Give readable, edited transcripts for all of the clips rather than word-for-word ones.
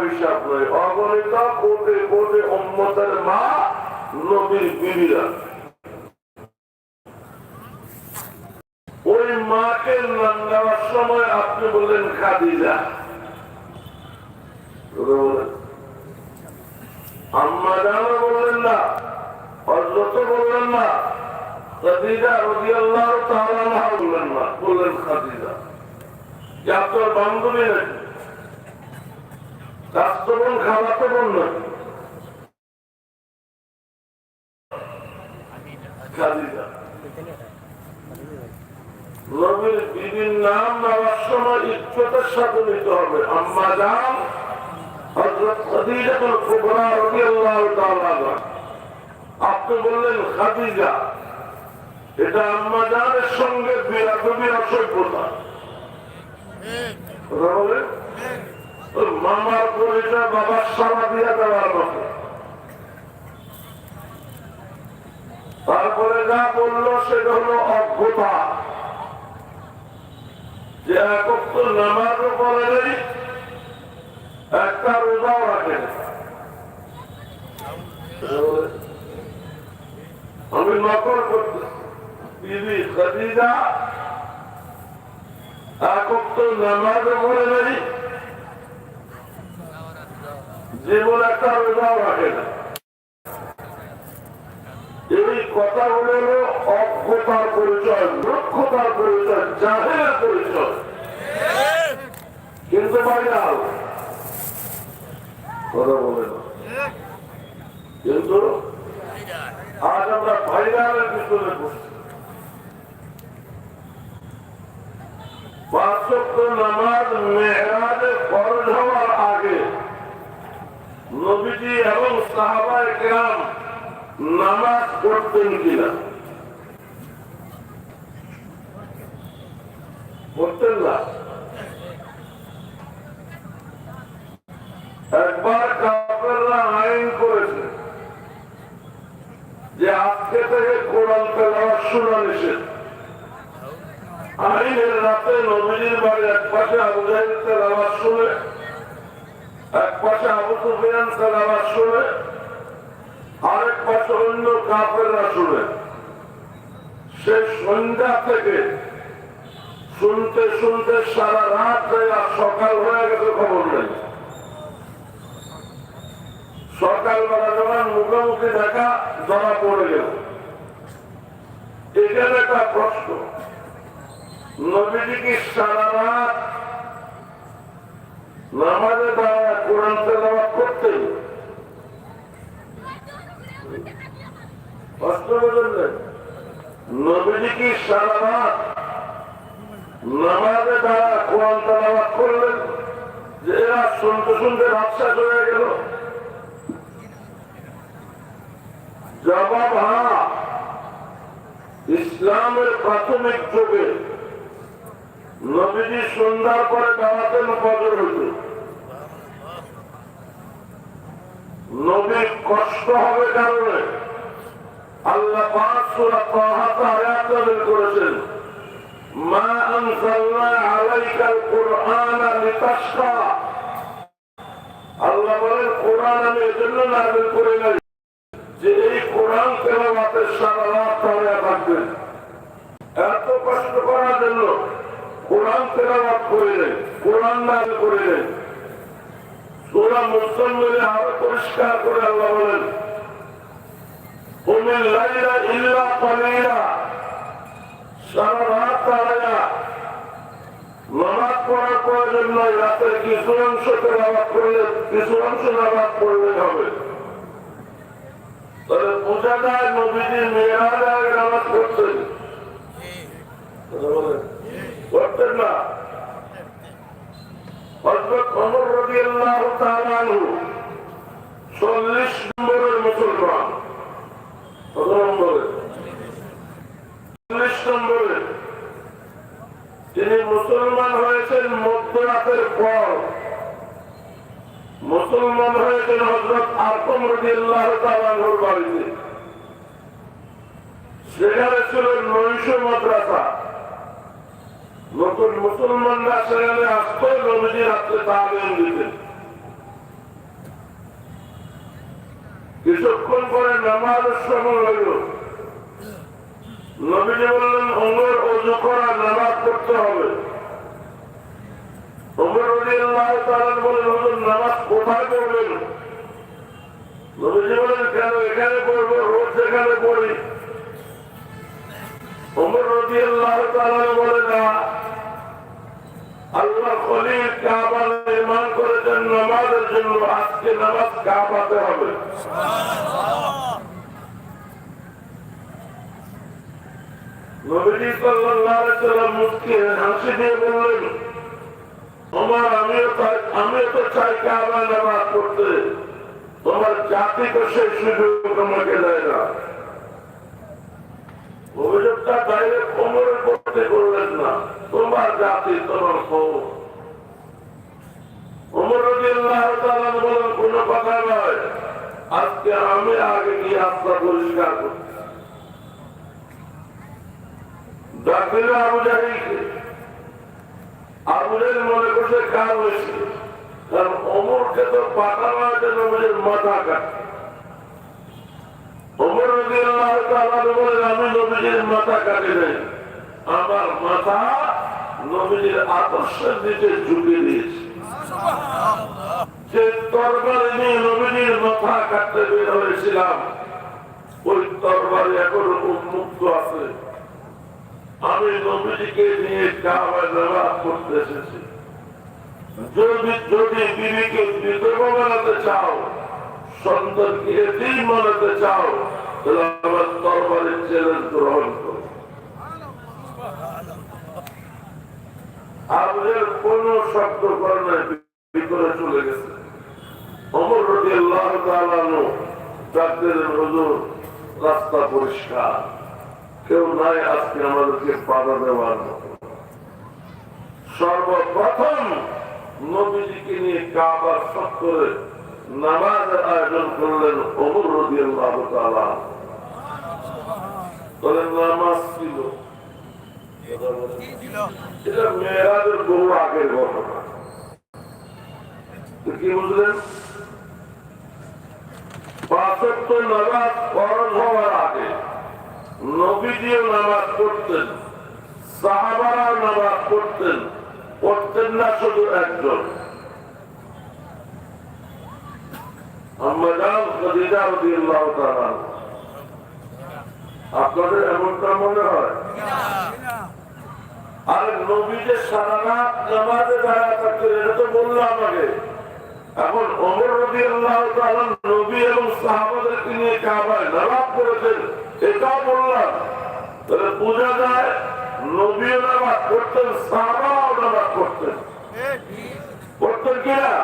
হিসাব নয়, অগণিত কোটি কোটি উম্মতের মা নবীর বিবিরা। ওই মাকে নাম দেওয়ার সময় আপনি বললেন খাদিজা, আম্মা জানও বললেন না, হযরত বললেন না, খাদিজা রাদিয়াল্লাহু তাআলা আনহা বললেন না, বললেন খাদিজা। যা তোর বান্ধবী নাকি, রাষ্ট্রবন খাওয়াতে বোন নাকি, খাদিজা। নবীর বিবির নাম নেওয়ার সময় ইজ্জতের সাথে নিতে হবে। আম্মা জান হযরত খাদিজাতুল কুবরা রাদিয়াল্লাহু তাআলা আনহা, আপনি বললেন খাদিজা, এটা আম্মা জানের সঙ্গে বিরাদবির অসভ্যতা। মামার পরিচয় বাবার সারা দিয়া দেওয়ার মতো। তারপরে যা বললো সেটা হলো অজ্ঞতা, যে একক তো নামাজও করে নেই, একটা রোজাও রাখে না। আমি নকল করতেছি, বিবি খাদিজা একক তো নামাজও করে নেই, জীবন একটা রোজাও রাখে না। এই কথা হলো অজ্ঞতার পরিচয়, মূর্খতার পরিচয়, জাহেলের পরিচয়। কিন্তু ভাইরাল কথা বলে না, কিন্তু আজ আমরা ভাইরালের পিছনে বসছি। পাঁচ ওয়াক্ত নামাজ মেহরাজে ফরজ হওয়ার আগে নবীজি এবং সাহাবায়ে কেরাম নামাজ পড়তেন কিনা? পড়তেন না। একবার কাফেররা আইন করেছে যে আজকে থেকে কোরআন তেলাওয়াত শোনা নিষেধ। আইনের রাতে নবীজির বাড়ি এক পাশে আবু জাহেল তেলাওয়াত শুনে, এক পাশে আবু সুফিয়ান তেলাওয়াত শুনে, আরেক পাশে অন্য কাফেররা শুনে। সে সন্ধ্যা থেকে শুনতে শুনতে সারা রাত যায়, আর সকাল হয়ে গেছে খবর নেই। সকালবেলা যখন মুখোমুখি দেখা ধরা পড়ে গেল। এখানে একটা প্রশ্ন, নবীজি কি সারা রাত নামাজে দাঁড়ায় কোরআন তেলাওয়াত করতেন? নবীজি কি সারা রাত নামাজে দাঁড়ায় কোরআন তেলাওয়াত করলেন যে এরা শুনতে শুনতে রাত শেষ হয়ে গেল? জবাব হ্যাঁ। ইসলামের প্রাথমিক যুগে নবীজি সন্ধ্যার পরে দাওয়াতের ফজর হইত। নবীর কষ্ট হবে কারণে আল্লাহ পাক সূরা তাহাতে আয়াত নাযিল করেছেন, মা আনজালনা আলাইকাল কুরআনা লিতাশকা। আল্লাহ বলেন, কোরআন আমি এজন্য নাযিল করে নাই যে এই কোরআন তেলাওয়াতের সারা রাত দাঁড়িয়ে থাকবেন। এত কষ্ট করার জন্য কোরআন তেলাওয়াত করে নেই, কোরআন নাযিল করে নেই। সূরা মুজাম্মিলে আরো পরিষ্কার করে আল্লাহ বলেন, কুমিল লাইলা ইল্লা কালিলা, সারা রাত দাঁড়িয়ে নামাজ পড়ার প্রয়োজন নয়। রাতের কিছু অংশ তেলাওয়াত করলে, কিছু অংশ নামাজ পড়লে হবে। তাহলে বোঝা যায় নবীজি মেরাজে আগে নামাজ পড়তেন, করতেন না। হযরত ওমর রাদিয়াল্লাহু তাআলা আনহু 40 নম্বরের মুসলমান, 40 নম্বরে তিনি মুসলমান হয়েছেন। মধ্যরাতের পর মুসলমান হয়েছেন হযরত আরকম রাদিয়াল্লাহু তাআলা আনহুর বাড়িতে। সেখানে ছিল 900 মাদ্রাসা। নতুন মুসলমানরা সেখানে আসতো, নবীজি রাত্রে তালিম দিতেন। কিছুক্ষণ পরে নামাজের সময় হইল। নবীজি বললেন, ওমর ওযু করা, নামাজ পড়তে হবে। ওমর রাদিয়াল্লাহু তাআলা বলেন, হুজুর নামাজ কোথায় পড়বেন? নবীজি বলেন, কেন এখানে পড়বো, রোজ এখানে পড়ি। ওমর রাদিয়াল্লাহু তাআলা বলেন, না, আল্লাহ খলিল কাবা নির্মাণ করেছেন নামাজের জন্য, আজকে নামাজ কাবাতে হবে। নবীজি সাল্লাল্লাহু আলাইহি ওয়াসাল্লাম মুস্কি হাসি দিয়ে বললেন, ওমর আমিও তো চাই কাবায় নামাজ পড়তে, তোমার জাতি তো সেই সুযোগ আমাকে দেয় না। অভিযোগটা ডাইরেক্ট ওমরের পক্ষে করলেন না, তোমার জাতি, তোমার কওম। ওমর রাদিয়াল্লাহু তাআলা বলেন, কোনো কথা নয়, আজকে আমি আগে গিয়ে রাস্তা পরিষ্কার করছি। ডাকলেন আবু জাহিলকে। আবু জাহিল মনে করছে কাজ হয়েছে, কারণ ওমরকে তো পাঠানো হয়েছে নবীর মাথা কাটতে। ওমর রাদিয়াল্লাহু তাআলা বলেন, আমি নবীর মাথা কাটি নাই, আমার মাথা নবীর আদর্শের নিচে ঝুঁকে দিয়েছি। যে তরবারি নিয়ে নবীর মাথা কাটতে বের হয়েছিলাম, ওই তরবারি এখন উন্মুক্ত আছে। আমি নবীজিকে নিয়ে কাবায় নামাজ পড়তে এসেছি। যদি বিবিকে বিধবা বানাতে চাও, সন্তানকে এতিম বানাতে চাও, তাহলে আমার তরবারির চ্যালেঞ্জ গ্রহণ করো। আমাদের কোন শব্দ করে নাই, ভিতরে চলে গেছে। ওমর রাদিয়াল্লাহু তাআলা ডাকতেন, হুজুর রাস্তা পরিষ্কার, কেউ নাই আজকে আমাদেরকে বাধা দেওয়ার মতো। সর্বপ্রথম নবীজিকে নিয়ে কাবার চত্বরে নামাজের আয়োজন করলেন ওমর রাদিয়াল্লাহু তাআলা। তবে নামাজ ছিল, এটা মেরাজের বহু আগের ঘটনা। কি বুঝলেন? ৫ ওয়াক্ত নামাজ ফরজ হওয়ার আগে নবীজিও নামাজ পড়তেন, সাহাবারাও নামাজ পড়তেন। পড়তেন না শুধু একজন, আম্মা জান খাদিজা রাদিয়াল্লাহু তাআলা। আপনাদের এমনটা মনে হয়? আর নবী যে সারা রাত নামাজে দাঁড়ায় থাকতেন, এটা তো বললাম আগে। এখন ওমর রাদিয়াল্লাহু তাআলা নবী এবং সাহাবাদেরকে নিয়ে কাবায় নামাজ পড়েছেন, এটাও বললাম। তাহলে বোঝা যায় নবীও নামাজ পড়তেন, সাহাবাও নামাজ পড়তেন। পড়তেন কিনা?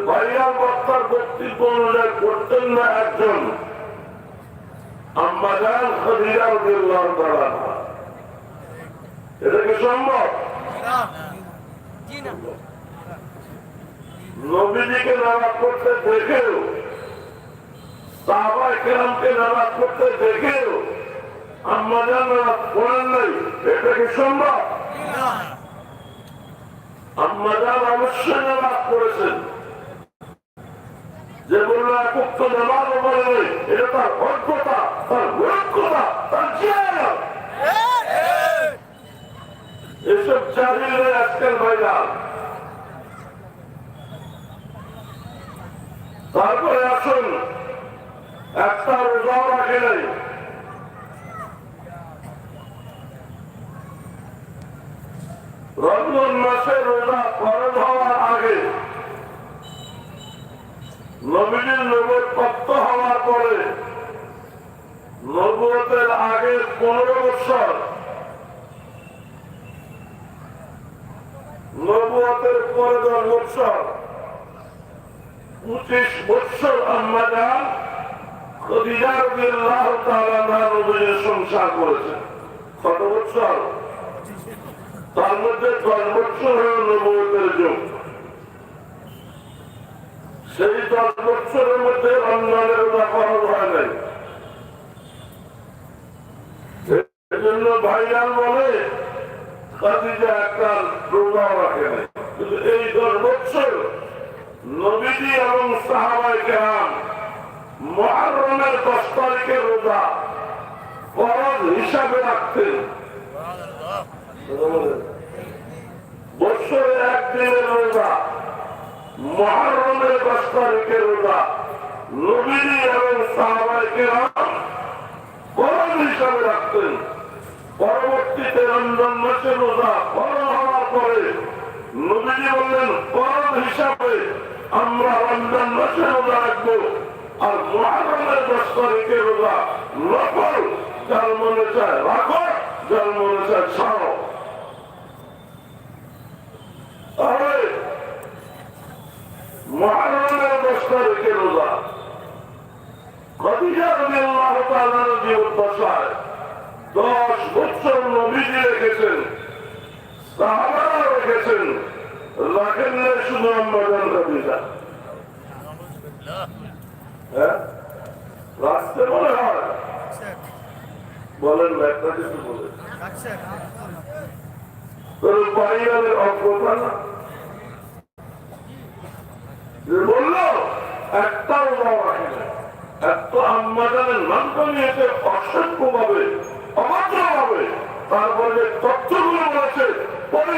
ভাইয়ার বক্তার বক্তব্য অনুযায়ী করতেন না একজন, আম্মা জান খাদিজা রাদিয়াল্লাহু তাআলা। এটা কি সম্ভব? নবীজিকে নামাজ পড়তে দেখেও, সাহাবায়ে কেরামকে নামাজ পড়তে দেখেও আম্মা জান নামাজ পড়েন নাই, এটা কি সম্ভব? আম্মা জান অবশ্যই নামাজ পড়েছেন। যে বললো একক নামাজও পড়ে নেই, এটা তার অজ্ঞতা, তার মূর্খতা, তার জিহাল। এসব জাহিলরা আজকাল ভাইরা। তারপরে আসুন, একটা রোজাও রাখে নাই। রমজান মাসে রোজা ফরজ হওয়ার আগে, নবীজির নবুয়ত প্রাপ্ত হওয়ার পরে, নবুয়তের আগে 15 বছর, নবুয়তের পরে 10 বছর, 25 বছর আম্মা জান খাদিজা রাদিয়াল্লাহু তাআলা নবীর সংসার করেছেন। কত বছর? তার মধ্যে 10 বছর হল নবুয়তের যুগ। সেই 10 বছরের মধ্যে রমজানের রোজা ফরজ হয় নাই। এজন্য ভাইয়াল বলে খাদিজা একটা রোজাও রাখে নাই। কিন্তু এই 10 বছর নবীজি এবং সাহাবায়ে কেরাম মুহররমের 10 তারিখের রোজা ফরজ হিসাবে রাখতেন। বছরে একদিনের রোজা মুহররমের 10 তারিখের রোজা নবীজি এবং সাহাবায়ে কেরাম ফরজ হিসাবে রাখতেন। পরবর্তীতে রমজান মাসে রোজা ফরজ হওয়ার পরে নবীজি বললেন ফরজ হিসাবে আমরা রমজান মাসে রোজা রাখবো, আর মুহররমের 10 তারিখের রোজা নফল, যার মনে চায় রাখো, যার মনে চায় ছাড়ো। তাহলে মুহররমের 10 তারিখের রোজা খাদিজা রাদিয়াল্লাহু তাআলার জীবদ্দশায় 10 বছর নবীজি রেখেছেন, সাহাবারা রেখেছেন, রাখেন না শুধু আম্মাজান খাদিজা। রাখতে মনে হয় বলেন একটা কিছু বলেন তোর পারিবারের অজ্ঞতা না বললো একটাও দাও রাখে না। এত আম্মাজানের নামটা নিয়েছে অসংখ্য ভাবে, অমাত্র ভাবে, তারপরে যে তথ্যগুলো বলেছে পরে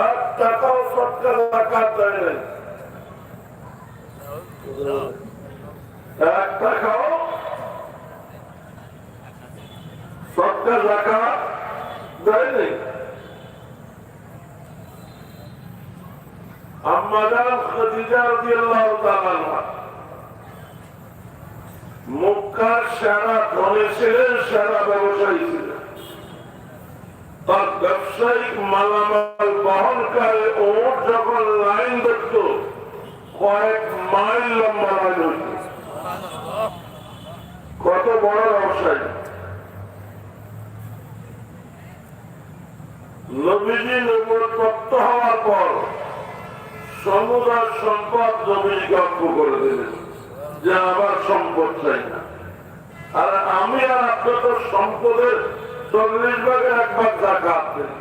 এক টাকাও সরকার রাখার দেয় নাই, এক টাকাও সরকার রাখা দেয় নাই। আম্মাজান খাদিজা রাদিয়াল্লাহু তাআলা মক্কার সেরা ধনী ছিলেন, সেরা ব্যবসায়ী ছিলেন। তার ব্যবসায়িক মালামাল বহনকারী ওট যখন লাইন দেখত কয়েক মাইল লম্বা লাইন হইত। কত বড় ব্যবসায়ী! নবীজি নবুয়ত হওয়ার পর সমুদায় সম্পদ নবীজিকে অক্ষ করে দিলেন যে আবার সম্পদ চাই না। আর আমি আর আপনার তো সম্পদের 40 ভাগের 1 ভাগ যাকাত দেই,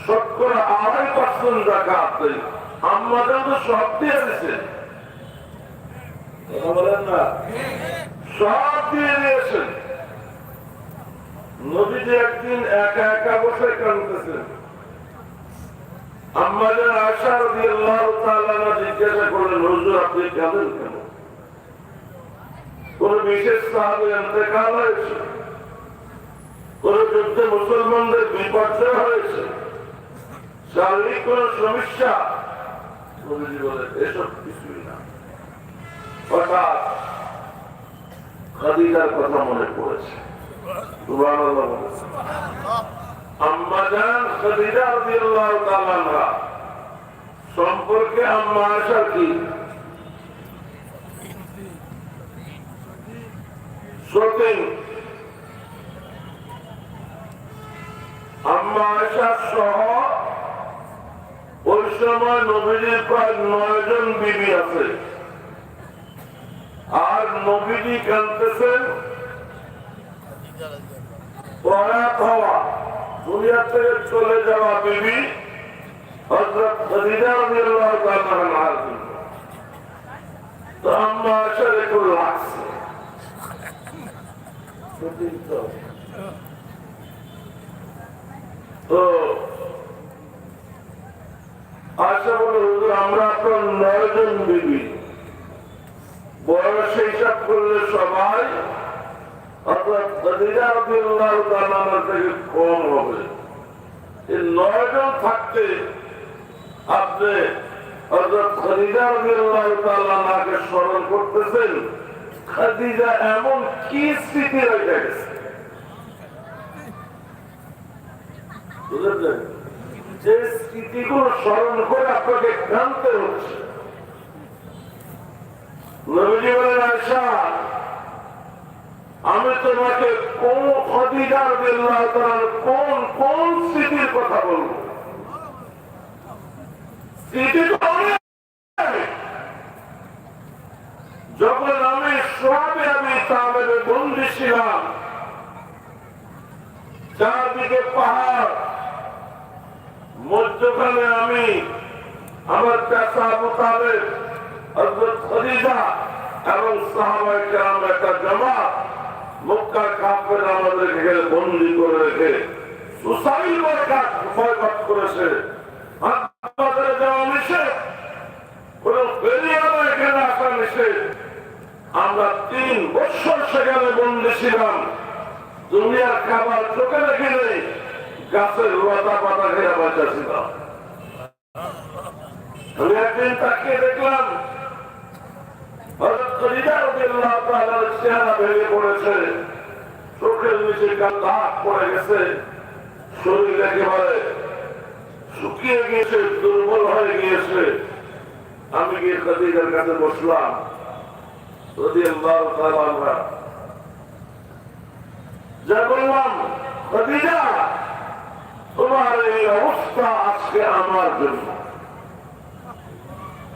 শতকরা 2.5% যাকাত দেই। আমাদের তো সব দিয়ে দিয়েছেন, বলেন না, সব দিয়ে দিয়েছেন। নবীজি একদিন একা একা বসে কাঁদতেছেন। আম্মাজান আয়েশা রাদিয়াল্লাহু তাআলা জিজ্ঞাসা করলেন, হুজুর আপনি কাঁদেন কেন? কোন বিশেষ সাহাবী ইন্তেকাল হয়েছে, কোন যুদ্ধে মুসলমানদের বিপর্যয় হয়েছে, শারীরিক কোন সমস্যা? নবীজি বলেন এসব কিছুই না। হঠাৎ খাদিজার কথা মনে পড়েছে। সুবহানাল্লাহ বলেছে। আম্মাজান খাদিজা রাদিয়াল্লাহু তাআলা আনহা সম্পর্কে আম্মা আয়েশা কি সতীন, আম্মা আয়েশা সহ ওই সময় নবীজির প্রায় 9 জন বিবি আছে। আর নবীজি কাঁদতেছেন প্রয়াত হওয়া, দুনিয়া থেকে চলে যাওয়া বিবি হযরত খাদিজা রাদিয়াল্লাহু তাআলা আনহার জন্য। তো আম্মা আয়েশার একটু লাগছে, তো আয়েশা বলে, হুজুর আমরা আপনার 9 জন বিবি, বয়স হিসাব করলে সবাই অর্থাৎ খাদিজা রাদিয়াল্লাহু তাআলা থেকে কম হবে। এই 9 জন থাকতে আপনি হযরত খাদিজা রাদিয়াল্লাহু তাআলাকে স্মরণ করতেছেন। খাদিজা এমন কি স্মৃতি রয়ে গেছে, বুঝলেন, যে স্মৃতিগুলো স্মরণ করে আপনাকে কাঁদতে হচ্ছে। নবীজি বলেন, আয়েশা আমি তোমাকে কোন খাদিজা রাদিয়াল্লাহু তাআলার কোন কোন স্মৃতির কথা বলবো? স্মৃতি তো অনেক। যখন আমি সোয়াবে আবি তালেবে বন্দী ছিলাম, চারদিকে পাহাড়, মধ্যখানে আমি আমার চাচা আবু তালেব, হযরত খাদিজা এবং সাহাবায়ে কেরাম একটা জামাত মক্কার কাফেররা আমাদেরকে এখানে বন্দী করে রেখে সুসাইল বয়কট করেছে। আমাদের যাওয়া নিষেধ, কোন ফেরিয়ানা এখানে আসা নিষেধ। আমরা 3 বছর সেখানে বন্দী ছিলাম। দুনিয়ার খাবার চোখে দেখি নেই, গাছের লতা পাতা খেয়ে বাঁচা ছিলাম। আমি একদিন তাকিয়ে দেখলাম হযরত খাদিজা রাদিয়াল্লাহু তাআলার চেহারা ভেঙে পড়েছে, চোখের নিচে দাগ পড়ে গেছে, শরীর একেবারে শুকিয়ে গিয়েছে, দুর্বল হয়ে গিয়েছে। আমি গিয়ে খাদিজার কাছে বসলাম রাদিয়াল্লাহু তাআলা আনহা, যা বললাম, খাদিজা তোমার এই অবস্থা আজকে আমার জন্য।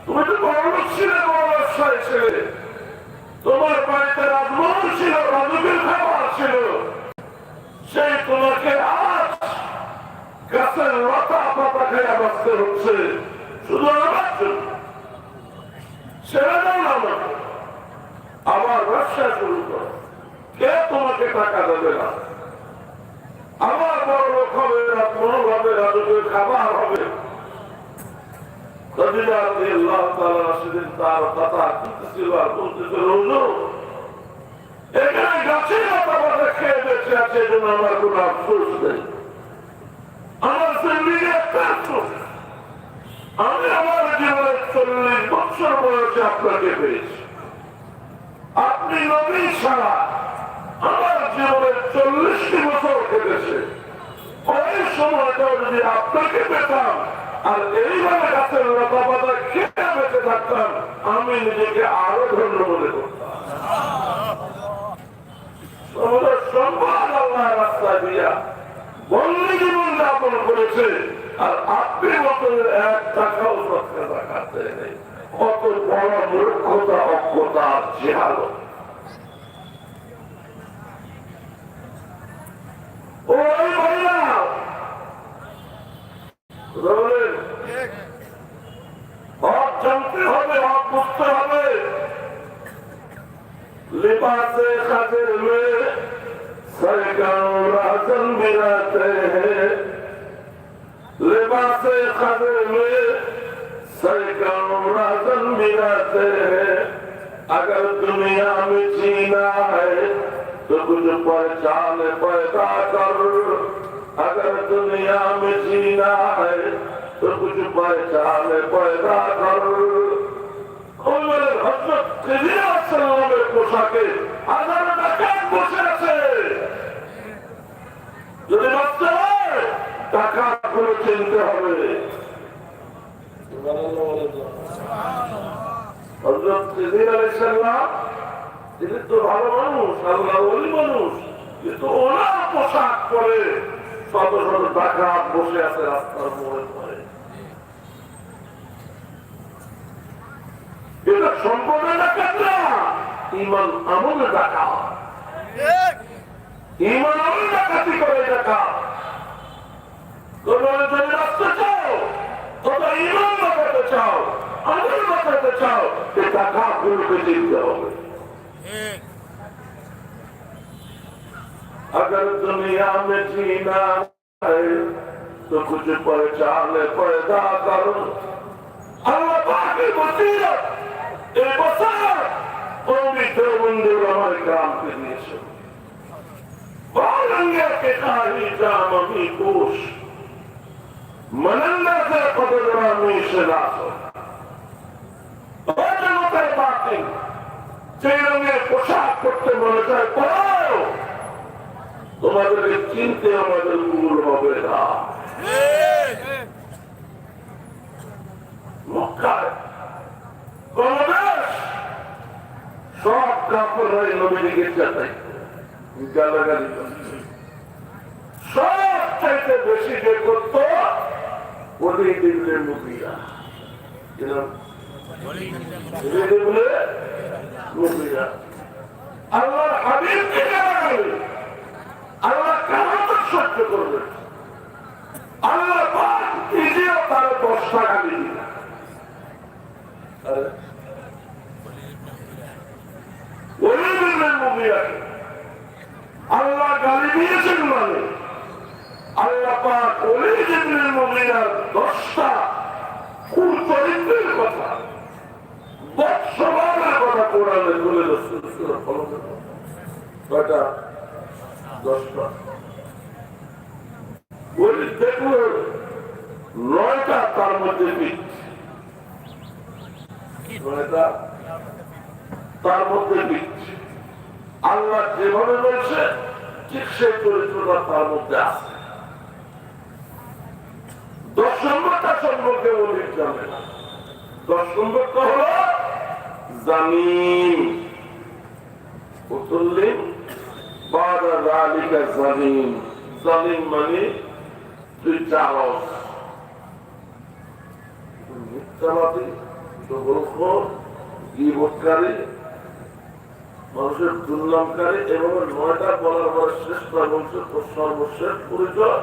তুমি তো বড় ছিলে, বড় ব্যবসায়ী ছিলে, তোমার বাড়িতে রাজমহল ছিল, রাজুকের খাবার ছিল, সেই তোমাকে আজ গাছের লতা পাতা খেয়ে বাঁচতে হচ্ছে শুধু আমার জন্য। ছেড়ে দাও না আমাকে, আবার ব্যবসা শুরু করো, কে তোমাকে টাকা দেবে না, আবার বড় লোক হবে, রাজমহল হবে, রাজুকের খাবার হবে। খাদিজা রাদিয়াল্লাহু তাআলা সেদিন তার কথা শুনতেছিল আর বলতেছিল, হুজুর এখানে গাছের লতা পাতা খেয়ে বেঁচে আছে, এই জন্য আমার কোনো আফসোস নেই, আমার জিন্দেগি একটা আফসোস, আমি আমার জীবনে 40 বছর বয়সে আপনাকে পেয়েছি। আপনি নবী ছাড়া আমার জীবনে 40টি বছর কেটেছে। ওই সময়টাও যদি আপনাকে পেতাম আর এইভাবে গাছের লতা পাতা খেয়ে বেঁচে থাকতাম, আমি নিজেকে আরো ধন্য মনে করতাম। সম্মান আল্লাহ রাস্তায় দিয়া বন্দি জীবন যাপন করেছে, আর আপনি মতো 1 টাকাও সৎকার রাখাতে নেই। কত বড় মূর্খতা, অজ্ঞতা আর জেহালত। ওই মহিলা হক জানতে হবে, হক বুঝতে হবে। लिबासे खजर में सरगाओ राजन मिलाते हैं, लिबासे खजर में सरगाओ राजन मिलाते हैं। अगर दुनिया में जीना है तो कुछ पहचान पैदा कर, अगर दुनिया में जीना है तो कुछ पहचान पैदा कर। পোশাকে হাজার টাকা বসে আছে, যদি বাঁচতে হয় টাকা করে চিনতে হবে। হযরত খিজির আলাইহিস সালাম তিনি তো ভালো মানুষ, আল্লাহর ওলি মানুষ, কিন্তু ওনার পোশাক পরে শত শত টাকা বসে আছে রাস্তার মোড়ে পরে। এটা সম্পদের ডাকাত না, ইমান আমলের ডাকাত। ইমান আমল ডাকাতি করে ডাকাত। তোমরা যদি বাঁচতে চাও, তোমরা ইমান বাঁচাতে চাও, আমল বাঁচাতে চাও, এই ডাকাতগুলোকে চিনতে হবে। अगर दुनिया में जीना है तो कुछ पहचान पैदा करो। अल्लाह पाक की बसीरत एक बसार कौमी देवबंदी उलमा इकराम के लिए से बारंगे के काही जामी कोश मनंदा से पदरामी से लासो जनता बातें चेहरे पोशाक করতে মনে চায় পড়ো, তোমাদের চিনতে আমাদের ভুল হবে না। মক্কায় কোন দেশ সব কাপড় নবীকে চাই গালাগালি, সব চাইতে বেশি যে করত বলি দিলে মুখিরা, মুখিরা আল্লাহর হাবিবকে গালাগালি, আল্লাহ কাহাত সহ্য করবে। আল্লাহ পাক আল্লাহ গালি দিয়েছেন মানে আল্লাহ পাক ওলিদ ইবনে মুগীরার 10টা কুচরিত্রের কথা বৎসবারের কথা কোরআনে বলে রাসূল সাল্লাল্লাহু আলাইহি ওয়াসাল্লাম কয়টা 10টা ওলিদ দেখলো 9টা তার মধ্যে মিথ্যা তার মধ্যে মিথ্যা আল্লাহ যেভাবে বলছে ঠিক সেই চরিত্রটা তার মধ্যে আছে 10 নম্বরটা সম্পর্কে ওলিদ জানে না 10 নম্বরটা হলো জামিন উতুল্লিম বাদা যালিকা জামিন জামিন মানে তুই চালস মিথ্যাবাদী দখলখোর গীবতকারী মানুষের দুর্নামকারী এবং 9টা বলার পরে শ্রেষ্ঠ বংশের সর্বশেষ পরিচয়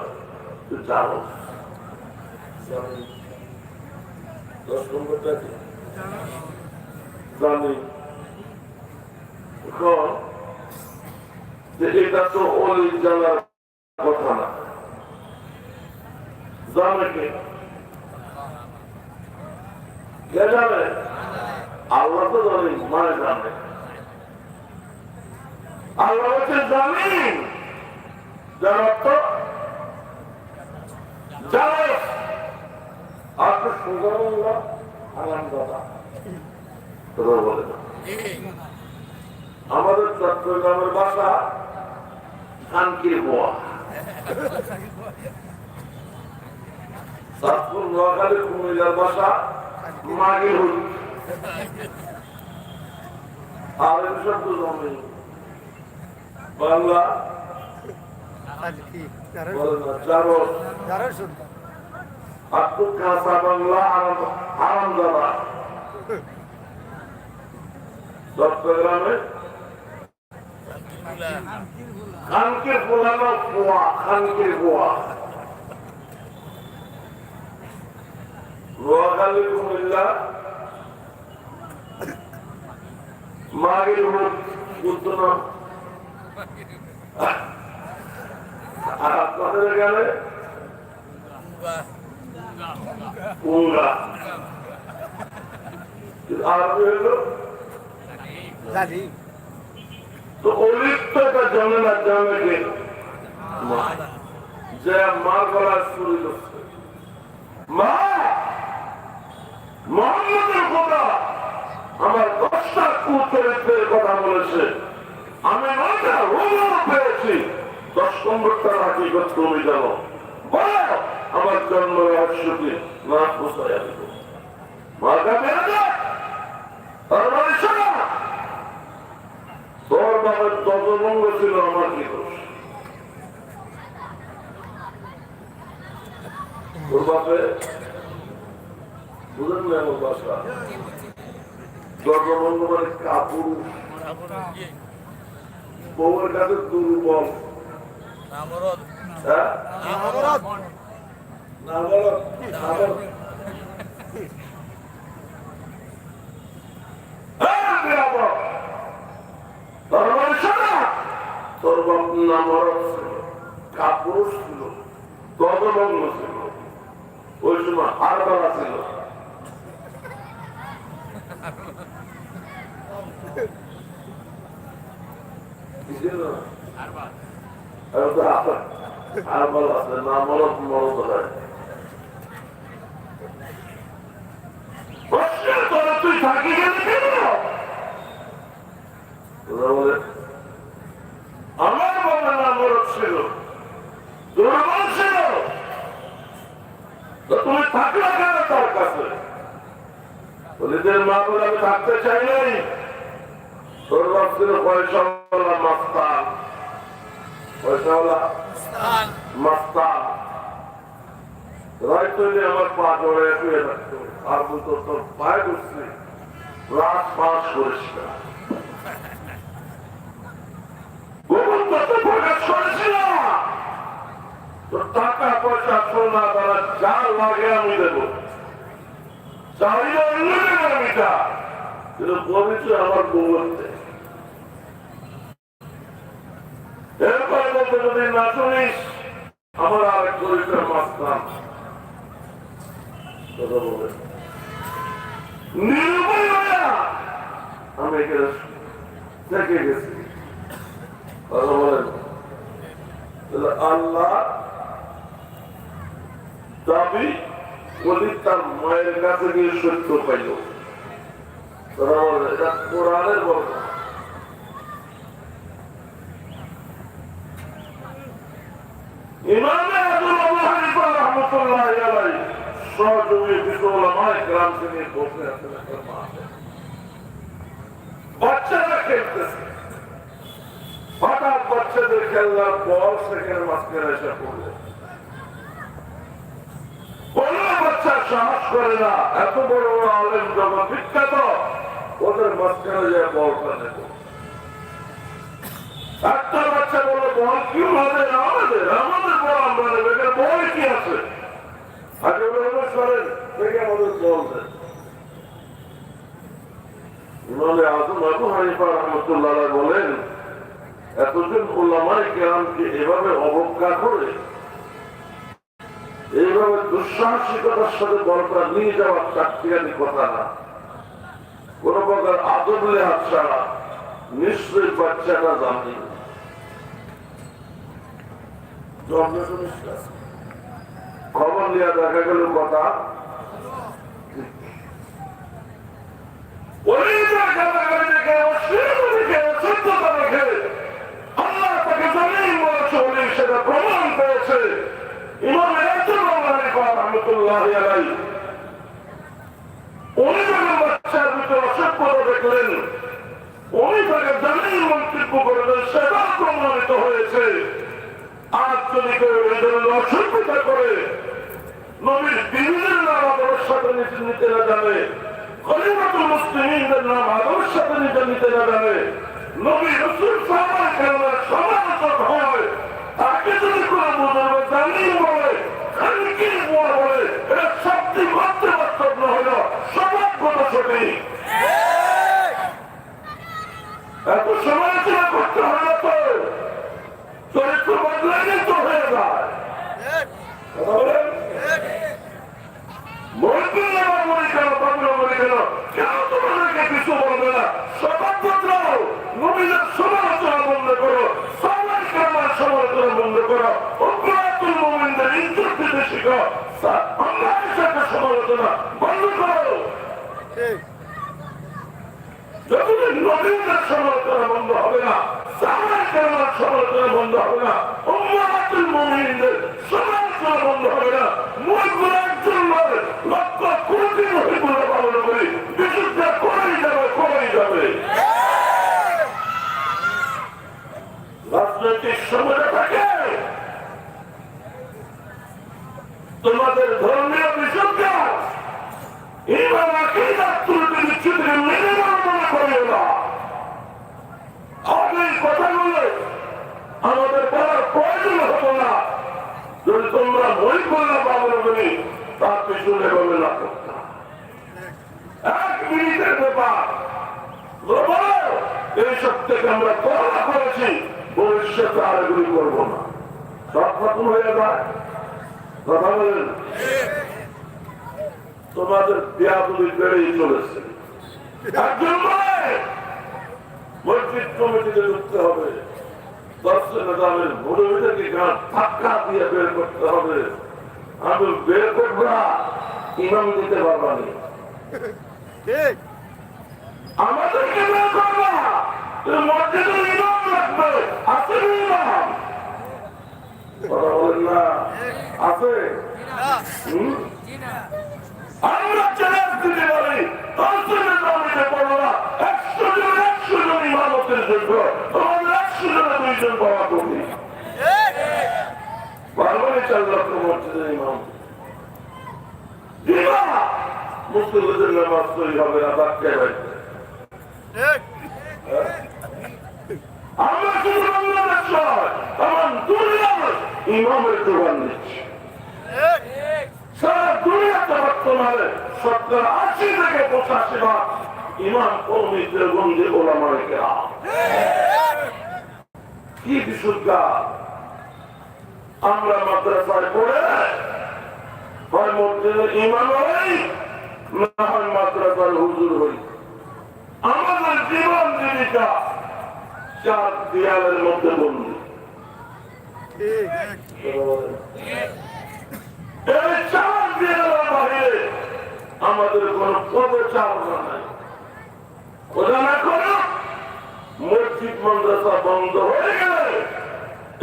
তুই চালস 10 নম্বরটা কি জানি এখন এটা তো ওলিদ জানার কথা না জানে কে জানে আল্লাহ তো জানি মানে জানে আল্লাহ হচ্ছে জামিন যার অর্থ জানে আপনি সুন্দর আনন্দটা বলে না আমাদের চট্টগ্রামের ভাষা কানকির বোয়া চাঁদপুর নোয়াখালী কুমিল্লার ভাষা মাগি হুল আর এই শব্দ জমে বাংলা কাঁচা বাংলা আরামদাদা চট্টগ্রামে খানকে পোলানো পোয়া খানকে পোয়া নোয়াখালী কুমিল্লা মাগির হুট উত্তর আর আপনাদের গেলে উঙ্গা আর হলো তো অলিপ্তটা জানে না জানে কে যে মা গলা শুরু করছে মা মোহাম্মদের কথা আমার 10টা কুচরিত্রের কথা বলেছে আমি 9টা রোগ পেয়েছি 10 নম্বরটা হাকিকত তুমি জানো বলো আমার জন্ম রহস্য কি না পোষায় দিব মাথা বেড়ে যায় আর বলছে না তোর বাবার দজভঙ্গ ছিল আমার কি দোষ তোর বাপে বুঝেন না আমার বাসা দজভঙ্গ মানে কাপুরুষ বউয়ের কাছে দুর্বল তোর বাপ নামরদ ছিল কাপুরুষ ছিল দজভঙ্গ ছিল ওই সময় হারবালা ছিল তুই থাকি আমার বাবা নামরদ ছিল দুর্বল ছিল তুমি থাকলে কেন তার কাছে নিজের মা বলে আমি থাকতে চাই নাই তোর বাপ ছিল পয়সাওয়ালা মাস্তান পয়সাওয়ালা মাস্তান রায় তৈরি আমার পা জড়ে শুয়ে থাকতো আর বলতো তোর পায়ে বসছি রাত পাস করিস না গোপন তথ্য প্রকাশ করেছিল তোর টাকা পয়সা সোনা তারা যা লাগে আমি দেবো চাহিদা অন্যদের আমিটা কিন্তু পরিচয় আমার বলতে এরপরে বলতে যদি না শুনিস আমার আরেক পরিচয় মাস্তাম কথা বলে নিরুপায় আমি এখানে দেখে গেছি কথা বলেন আল্লাহ দাবি বলি তার মায়ের কাছে গিয়ে সত্য পাইল এটা কোরআনের বর্ণনা ইমামে আবুল হানিফা রাহমাতুল্লাহি আলাইহি সহযোগী কিছু উলামায়ে কেরামকে নিয়ে বসে আছেন একটা মাঠে বাচ্চারা খেলতেছে হঠাৎ বাচ্চাদের খেলার বল সেখানে মাঝখানে এসে পড়লো কোন বাচ্চা সাহস করে না এত বড় বড় আলেম যখন বিখ্যাত ওদের মাঝখানে যায় বলটা নেব একটা বাচ্চা বললো বল কি হবে আমাদের আমাদের বল আমরা নেব এখানে বল কি আছে আগে অনুরোধ করেন দেখে আমাদের বল দেন ইমামে আযম আবু হানিফা রাহমাতুল্লাহ বলেন এতজন উলামায়ে কেরামকে এভাবে অবজ্ঞা করে এইভাবে দুঃসাহসিকতার সাথে বলটা নিয়ে যাওয়ার চাকরিয়ানি কথা না কোন প্রকার আদব লেহাজ ছাড়া নিশ্চয়ই বাচ্চাটা জানি খবর নিয়ে দেখা গেল কথা আল্লাহ তাকে জানিয়ে বলেছে উনি সেটা প্রমাণ পেয়েছে ইমাম রাহমাতুল্লাহি আলাইহি উনি যখন বাচ্চার ভিতরে অসভ্যতা দেখলেন উনি তাকে জানিয়ে মন্তব্য করলেন সেটা প্রমাণিত হয়েছে আর যদি কেউ এই ধরনের অসভ্যতা করে নবীর বিবিদের নাম আদরের সাথে নিতে না জানে খলিফাতুল মুসলিমিনদের নাম আদরের সাথে নিতে না জানে নবী রাসূল সাহাবায়ে কেরামের সমালোচক হয় তাকে যদি কোনো বুজুর্গ জানিয়ে বলে খানিকের পর বলে এটা সত্যি মাত্র বাস্তব হইল সমাজগত সঠিক এত সমালোচনা করতে হয় না তো চরিত্র বদলাইলে তো হয়ে যায় কেন তোমাদেরকে কিছু বলবে না সমাজ বদলাও নবীদের সমালোচনা বন্ধ করো সবাই কামার সমালোচনা বন্ধ করো উম্মাতুল মুমিনদের ইজ্জত দিতে শিখো আল্লাহর সাথে সমালোচনা বন্ধ করো যতদিন নবীদের সমালোচনা বন্ধ হবে না সবাই কামার সমালোচনা বন্ধ হবে না উম্মাতুল মুমিনদের সমালোচনা বন্ধ হবে না মুমিনগুলো একজন নয় লক্ষ কোটি মুমিনগুলো পালন করি বিশুদ্ধ করেই যাবে রাজনৈতিক সময় থাকে তোমাদের ধর্মীয় বিশুদ্ধ এবার আকীদার ত্রুটি বিচ্ছুতি মেনে মনে করিও না আগে কথাগুলো আমাদের বলার প্রয়োজন হতো না যদি তোমরা বই করলে পাবো বলি তার পিছনে বলে না করতাম 1 মিনিটের ব্যাপার এইসব থেকে আমরা করোনা করেছি ভবিষ্যতে আর এগুলি করবো না সব খতম হয়ে যায় কথা বলেন তোমাদের বিয়াদুলি বেড়েই চলেছে একজন মসজিদ কমিটিতে ঢুকতে হবে 10 নেতাদের মুরব্বীদেরকে গান ধাক্কা দিয়ে বের করতে হবে আমি বের করবা ইমাম দিতে পারবা নি আমাদেরকে বের করবা মসজিদের ইমাম লাগবে আছে ইমাম কথা বলেন না আছে আমরা চ্যালেঞ্জ দিতে পারি 10 নেতাদের বলবো না 100 জন ইমামতের যোগ্য তোমাদের 100 জনে 2 জন পাওয়া করি পারবানি 4 লক্ষ মসজিদের ইমাম দিবা মুসলিমদের নামাজ তৈরি হবে না বাক্যে বাড়িতে আমরা শুধু বাংলাদেশ নয় তখন দুনিয়ার ইমামের জোগান দিচ্ছি সারা দুনিয়াতে বর্তমানে 70-80 থেকে 85 ইমাম কওমিদের গঞ্জে ওলামায়ে কেরাম। কি বিশুদ্ধ! আমরা মাদ্রাসায় পড়ে হয় মসজিদের ইমাম হই, না হয় মাদ্রাসার হুজুর হই। আমাদের জীবন জীবিকা 4 দেয়ালের মধ্যে বন্দী। এই 4 দেয়ালের বাইরে আমাদের কোন পদচারণা নাই। ওখানে কোনো মসজিদ মাদ্রাসা বন্ধ হয়ে গেলে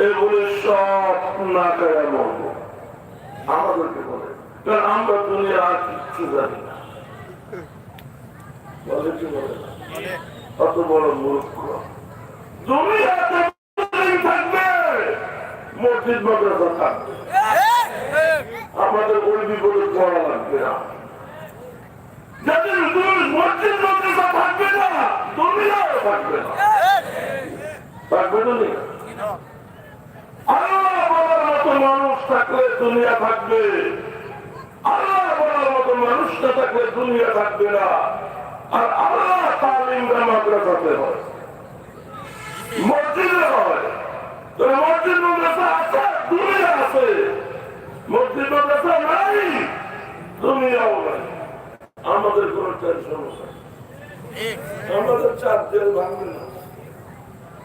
এগুলি সব না খায় মরবো। আমাদেরকে বলে, কারণ আমরা দুনিয়া আর কিচ্ছু জানি না। বলে কি বলে না? অত বড় মূর্খ। দুনিয়াতে থাকবে, মসজিদ মাদ্রাসা থাকবে, আমাদের ওই বিপদে পড়া লাগবে না। যেদিন মসজিদ মাদ্রাসা থাকবে না, দুনিয়াও থাকবে না। থাকবে দুনিয়া। আল্লাহ বলার মতো মানুষ থাকলে দুনিয়া থাকবে, আল্লাহ বলার মতো মানুষ না থাকলে দুনিয়া থাকবে না। আর আল্লাহ তালিমটা মাদ্রাসাতে হয়, মসজিদে হয়। মসজিদ মাদ্রাসা আছে, দুনিয়া আছে। মসজিদ মাদ্রাসা নাই, দুনিয়াও নাই। আমাদের কোন টেনশন নাই, আমাদের 4 দেয়াল ভাঙবে না।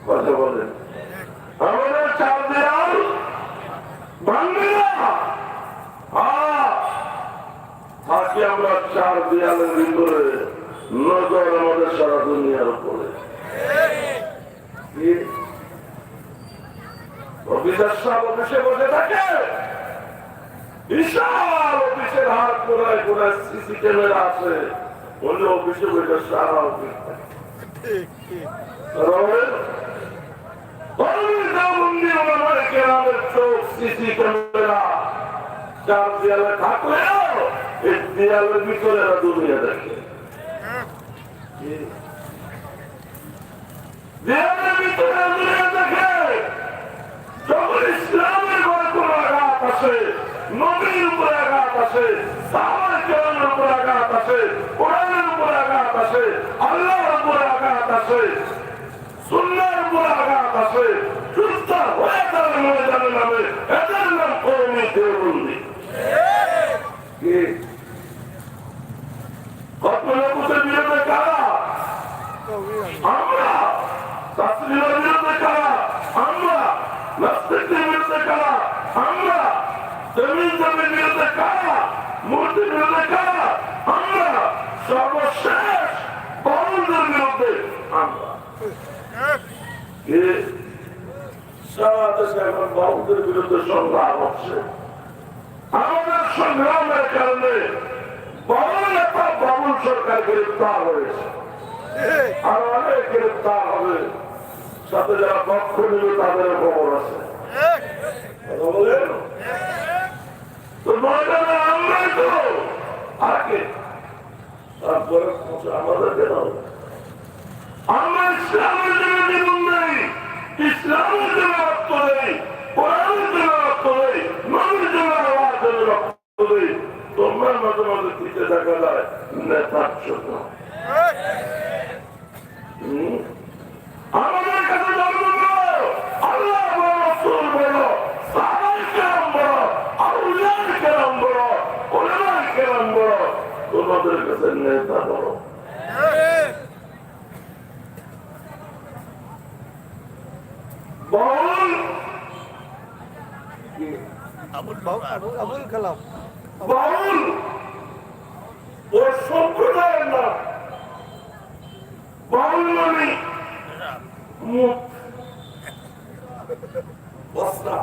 কথা বলেন, আমাদের 4 দেয়াল ভাঙবে না। থাকি আমরা 4 দেয়ালের ভিতরে, নজর আমাদের সারা দুনিয়ার উপরে। অফিসার সাহেব অফিসে বসে থাকে, বিশাল অফিসের হাত কোনায় কোনায় সিসি ক্যামেরা আছে, অন্য অফিসে বসে সারা অফিস চোখ সিসি ক্যামেরা 4 দেয়ালে থাকলেও এই দেয়ালের ভিতরে দুনিয়া দেখে। দেয়ালের ভিতরে দুনিয়া দেখে। যখন ইসলামের ঘরে কোন আঘাত আসে, নবীর উপরে আঘাত আসে, সাহাবায়ে কেরামের উপরে আঘাত আসে, কোরআনের উপরে আঘাত আসে, আল্লাহর উপরে আঘাত আসে, সুন্নাহর উপরে আঘাত আসে, যুদ্ধ হয়ে যাবে ময়দানে নামে, এদের নাম কওমি দেওবন্দি। কতগুলোর বিরুদ্ধে কারা? আমরা। তাসলিমের বিরুদ্ধে কারা? আমরা। নাস্তিকদের বিরুদ্ধে কারা? আমরা। জমির বিরুদ্ধে কারা? মূর্তির বিরুদ্ধে কারা? আমরা। সর্বশেষ বাউলদের বিরুদ্ধে আমরা। সারা দেশে এখন বাউলদের বিরুদ্ধে সংগ্রাম হচ্ছে। আমাদের সংগ্রামের কারণে বাবুল সরকার গ্রেপ্তার হয়েছে, আর অনেক গ্রেপ্তার হবে। সাথে যারা পক্ষ নিবে তাদের খবর আছে। তো ময়দানে আমরাই তো আগে, তারপরে আমাদের কেন? আমরা ইসলামের জন্য জীবন নেই, ইসলামের জন্য রক্ত নেই, কোরআনের জন্য রক্ত নেই, নবীর জন্য আল্লাহর জন্য রক্ত নেই। তোমরা মাঝে মাঝে দিতে দেখা যায় নেতার জন্য। আমাদের কাছে ধর্ম বলো, আল্লাহ বলো, রাসূল বলো, সাহাবায়ে কেরাম বলো, আউলিয়ায়ে কেরাম বলো, উলামায়ে কেরাম বলো, তোমাদের কাছে নেতা বলো। আবুল কালাম বাউল ওর সম্প্রদায়ের নাম। বাউল মানে মুখ বস্তা,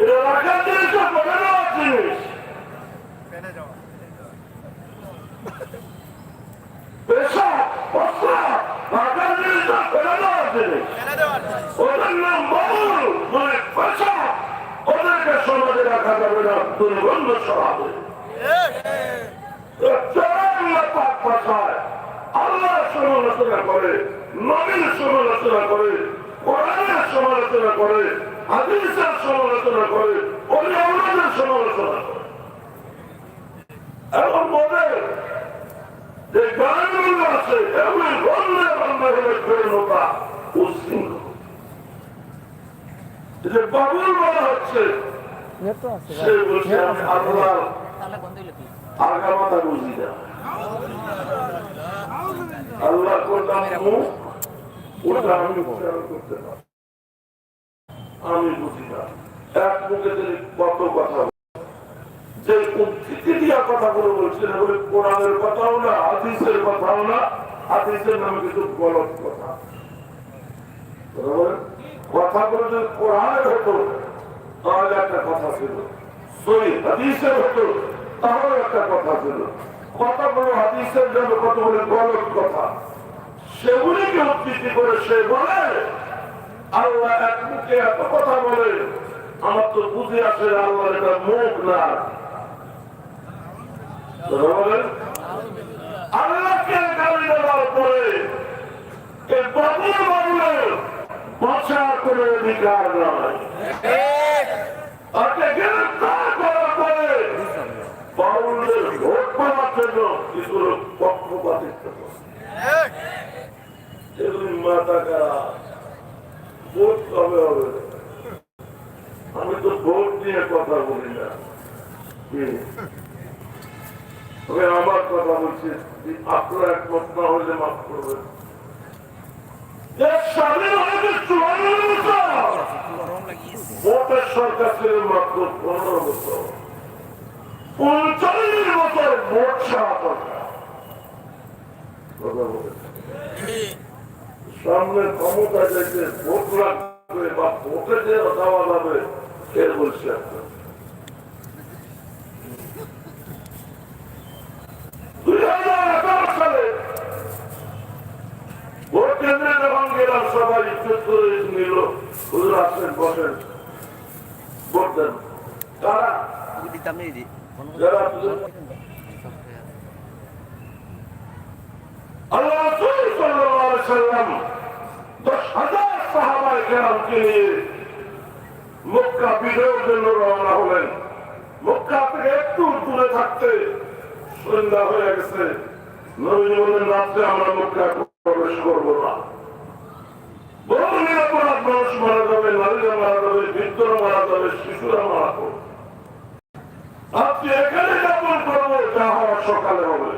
এটা রাখার জিনিস, বলে দেওয়ার জিনিস। পেশা বস্তা রাখার জিনিস, ফেলে দেওয়ার জিনিস। ওদের নাম বাউল মানে পেশা। ওদেরকে সমাজে রাখা যাবে না, দুর্গন্ধ ছড়াবে। আল্লাহ সমালোচনা করে, নবীর সমালোচনা করে, কোরআনের সমালোচনা সমালোচনা করে, হাদিসের সমালোচনা করে, ওলি আওলিয়াদের সমালোচনা করে। এখন বলে যে গানগুলো আছে এমনি বন্ধে বন্ধ হলে পূর্ণতা উশৃঙ্খল। যে বাবুল বলা হচ্ছে সে বলছে আমি আল্লাহর আগামাতা বুঝি না, আল্লাহ করলাম মুখ ওটা আমি উচ্চারণ করতে পারি, আমি বুঝি না। এক মুখে তিনি কত কথা যে উদ্ধৃতি দিয়া কথাগুলো বলছেন এগুলো কোরআনের কথাও না, হাদিসের কথাও না, হাদিসের নামে কিছু গলত কথা। কথাগুলো যদি কোরআনের হতো তাহলে একটা কথা ছিল, সহি হাদিসের হতো তাহলে একটা কথা ছিল। কথাগুলো হাদিসের জন্য কতগুলো গলত কথা, সেগুলিকে উদ্ধৃতি করে সে বলে আল্লাহ এক মুখে এত কথা বলে, আমার তো বুঝে আসে আল্লাহর এটা মুখ না। আল্লাহকে গালি দেওয়ার পরে এই বাবুল বাবুলের বাঁচা কোনো অধিকার নয়। তাকে গ্রেফতার করার পরে বাবুলদের ভোট পাওয়ার জন্য কিছু লোক পক্ষপাতিত্ব করে। এগুলি মাথাকা ভোট কবে হবে? আমি তো ভোট নিয়ে কথা বলি না, তবে আমার কথা বলছি, আপনারা একমত না হলে মাফ করবেন। ভোটের সরকার ছিল মাত্র 15 বছর, 39 বছর ভোট ছাড়া সরকার। সামনে ক্ষমতা যেতে ভোট লাগবে বা ভোটে যে দেওয়া যাবে এর বলছি আপনার। 2011 সালে ভোট কেন্দ্রে যখন গেলাম সবাই ইজ্জত করে নিল, হুজুর আসেন বসেন ভোট দেন। তারা যারা আল্লাহ রাসূল সাল্লাল্লাহু আলাইহি ওয়াসাল্লাম 10,000 সাহাবায়ে কেরামকে নিয়ে মক্কা বিজয়ের জন্য রওনা হলেন। মক্কা থেকে একটু দূরে থাকতে সন্ধ্যা হয়ে গেছে। নবী বললেন রাত্রে আমরা মক্কা প্রবেশ করবো না, বড় নিরাপরাধ মানুষ মারা যাবে, নারীরা মারা যাবে, বৃদ্ধরা মারা যাবে, শিশুরা মারা যাবে। আপনি এখানে যাপন করবো, যা হওয়ার সকালে হবে।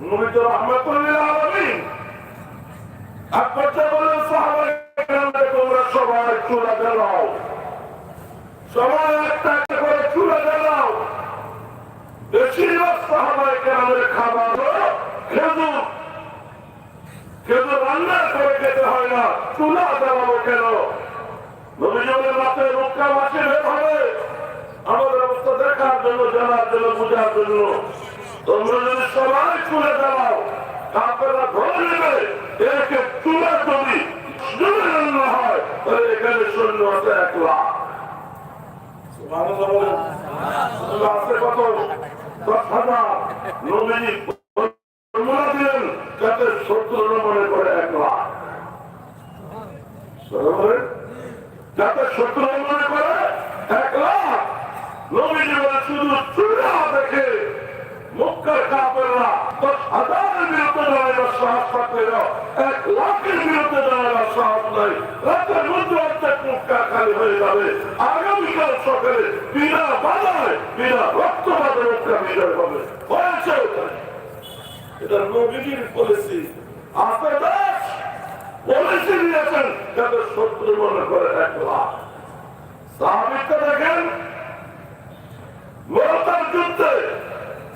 নবী তো রাহমাতুল লিল আলামিন। একবার বলেন সাহাবায়ে কেরামকে তোমরা সবাই চুলা জ্বালাও, সবাই একটা একটা করে চুলা জ্বালাও। বেশিরভাগ সাহাবায়ে কেরামের খাবার খেজুর, খেজুর রান্না করে খেতে হয় না, চুলা জ্বালাবো কেন? নবীজি বলেন রাতে মক্কা মাসে বের হবে আমাদের অবস্থা দেখার জন্য, জানার জন্য, বোঝার জন্য। তোমরা যদি সবাই চুলে জ্বালাও কাপড়া ধরে নেবে, একে চুলা যদি রান্না হয় তাহলে এখানে সৈন্য আছে 1 লাখ। আছে কত? 10,000। নবীজি ফর্মুলা দিলেন যাতে 70 মনে করে 1 লাখ, যাতে 70 মনে করে 1 লাখ। নবীজি বলে শুধু চুলা দেখে মক্কার কাফেররা 10,000-এর বিরুদ্ধে দাঁড়াবার সাহস পাচ্ছিল, 1 লাখের বিরুদ্ধে দাঁড়াবার সাহস নাই। রাতের মধ্যে অর্ধেক মক্কা খালি হয়ে যাবে। আগামীকাল সকালে বিনা বাধায়, বিনা রক্তপাতে মক্কা বিজয় হবে। হয়েছে এটা নবীজির পলিসি। আপনার দেশ পলিসি দিয়েছেন যাতে 70 মনে করে 1 লাখ। সাহাবীকে দেখেন মুআতার যুদ্ধে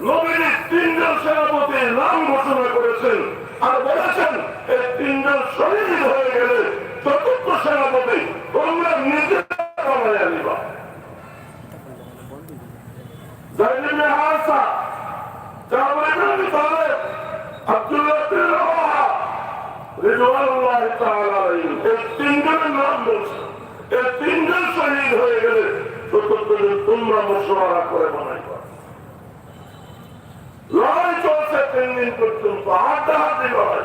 নবীজি 3 জন সেনাপতির নাম ঘোষণা করেছেন আর বলেছেন এই 3 জন শহীদ হয়ে গেলে 4র্থ সেনাপতি তোমরা নিজেরা বানাইয়া নিবা। যায়েদ ইবনে হারেসা, জাবের ইবনে তালেব, আব্দুল্লাহ ইবনে রাওয়াহা রিদওয়ানুল্লাহি তাআলা আলাইহিম, এই 3 জনের নাম বলছেন। এই 3 জন শহীদ হয়ে গেলে 4র্থ জন তোমরা মশওয়ারা করে বানাইবা। লড়াই চলছে 3 দিন পর্যন্ত, হাড্ডাহাড্ডি লড়াই।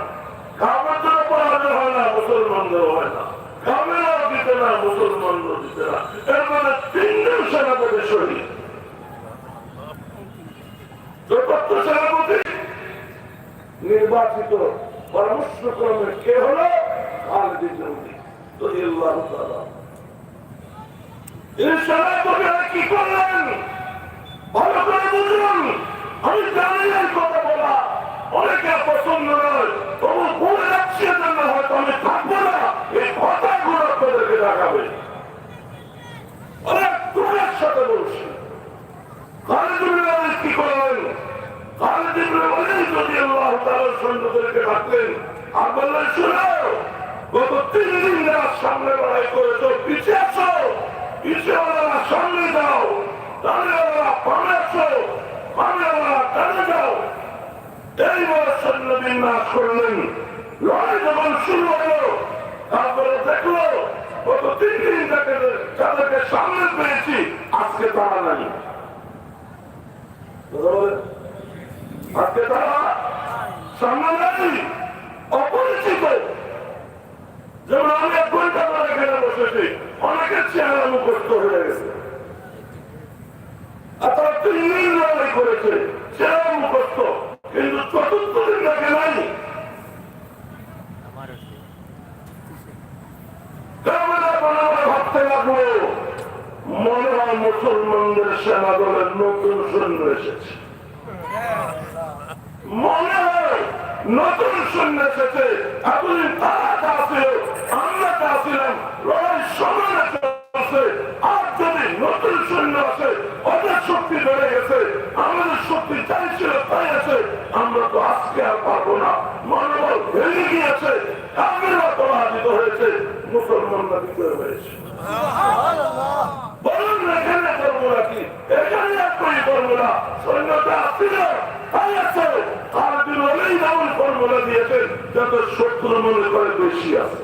কাফেরদের পরাজয় হয় না, মুসলমানদের হয় না। কাফেররা সেনা মুসলমান নদীরা এর মানে 3 জন সেনাপতি শহীদ। চতুর্থ সেনাপতি নির্বাচিত পরামর্শক্রমে কে হল? খালিদ ইবনে ওলীদ রাদিয়াল্লাহু তাআলা। এই সেনাপতিরা কি করলেন ভালো করে বুঝুন। আমি জানি এই কথা বলা অনেকে পছন্দ নয়, তবু বলে যাচ্ছি না, হয়তো আমি থাকবো না, এই কথাগুলো আপনাদেরকে দেখাবে। অনেক দূরের সাথে বলছি। খালিদ ইবনে ওলীদ কি করলেন? খালিদ ইবনে ওলীদ রাদিয়াল্লাহু তাআলা সৈন্যদেরকে ডাকলেন আর বললেন, শুনো, গত 3 দিন যারা সামনে লড়াই করেছো, পিছিয়ে আসো, পিছিয়ে ওরা সামনে যাও, দাঁড়িয়ে ওরা পামে আসো, পামে ওরা টানে যাও। এইবার সৈন্য বিন্যাস করলেন। লড়াই যখন শুরু হলো, তারপরে দেখলো গত 3 দিন যাদেরকে সামনে পেয়েছি আজকে তারা নাই। আজকে তারা সামনে নাই, অপরিচিত। যেমন আমি 1 ঘন্টা ধরে এখানে বসেছি, অনেকের চেহারা মুখস্থ হয়ে গেছে, আর তারা 3 দিন লড়াই করেছে, চেহারা মুখস্থ, কিন্তু চতুর্থ দিন দেখে নাই। ভাবতে লাগলো মনে হয় মুসলমানদের সেনা দলের নতুন সৈন্য এসেছে, মনে হয় নতুন সৈন্য এসেছে। এতদিন তারা ছিল, আমরা ছিলাম, লড়াই সমানে চলছে। আর যদি নতুন সৈন্য আসে, ওদের শক্তি বেড়ে গেছে, আমাদের শক্তি যাই ছিল তাই আছে, আমরা তো আজকে আর পারবো না। মনোবল ভেঙে গিয়েছে, কাফেররা পরাজিত হয়েছে, মুসলমানরা বিজয় হয়েছে। বলুন এখানে ফর্মুলা কি? এখানে একই ফর্মুলা। সৈন্যতা আসছিল তাই আছে। খালিদ ইবনে ওলীদ এমন ফর্মুলা দিয়েছেন যাতে শত্রু মনে করে বেশি আছে।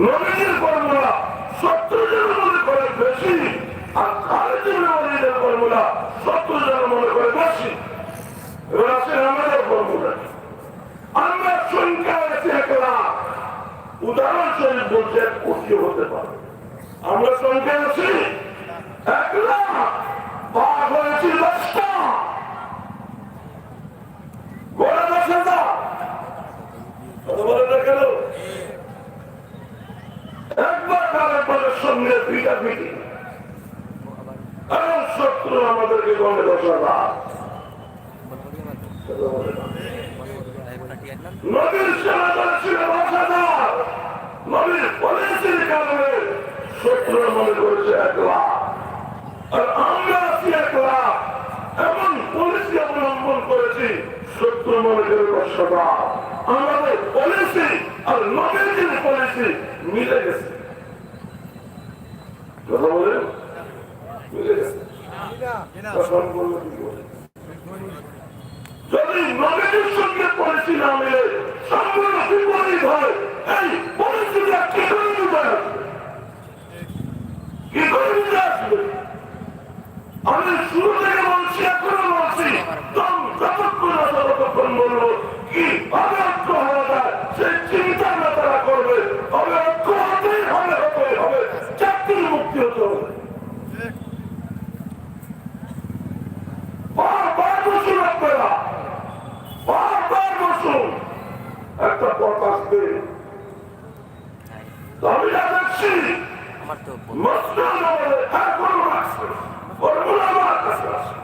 নবীর ফর্মুলা শত্রু যেন মনে করে বেশি, আর খালিদ ইবনে ওলীদের ফর্মুলা শত্রু যেন মনে করে বেশি। এবার আসেন আমাদের ফর্মুলা। আমরা সংখ্যা আছে 1 লাখ, উদাহরণস্বরূপ বলছে 1 কোটিও হতে পারে। আমরা সংখ্যা আছি 1 লাখ, ভাগ হয়েছি 10টা, গড়ে 10,000। কত বলে দেখেন, একবার কালের সঙ্গে পিটাপিটি, এবং শত্রু আমাদেরকে গড়ে 10,000। নবীর সেনা দল ছিল 10,000, নবীর পলিসির কারণে শত্রু মনে করেছে 1 লাখ, আর আমরা আছি 1 লাখ। এমন পলিসি অবলম্বন করেছি, শত্রু মনে করে 10,000। আমাদের পলিসি আর নবীর পলিসি মিলে গেছে। কথা বলেন, মিলে গেছে। যদি নবীর সঙ্গে পলিসি না মিলে সম্পূর্ণ বিপরীত হয়, এই পলিসিটা কি করে বুঝে আসবে? কি করে বুঝে আসবে? আমি শুরু থেকে বলছি, এখনো বলছি, যতক্ষণ বলবো কিভাবে ঐক্য হওয়া যায় সেই চিন্তা না তারা করবে, তবে ঐক্য হতেই হবে, জাতির মুক্তি হতে হবে। বারবার বসুন আপনারা, বারবার বসুন, একটা পথ আসবে। আমি যা দেখছি মসজিদ এখনো আসছে, ফর্মুলা আমার কাছে আসে,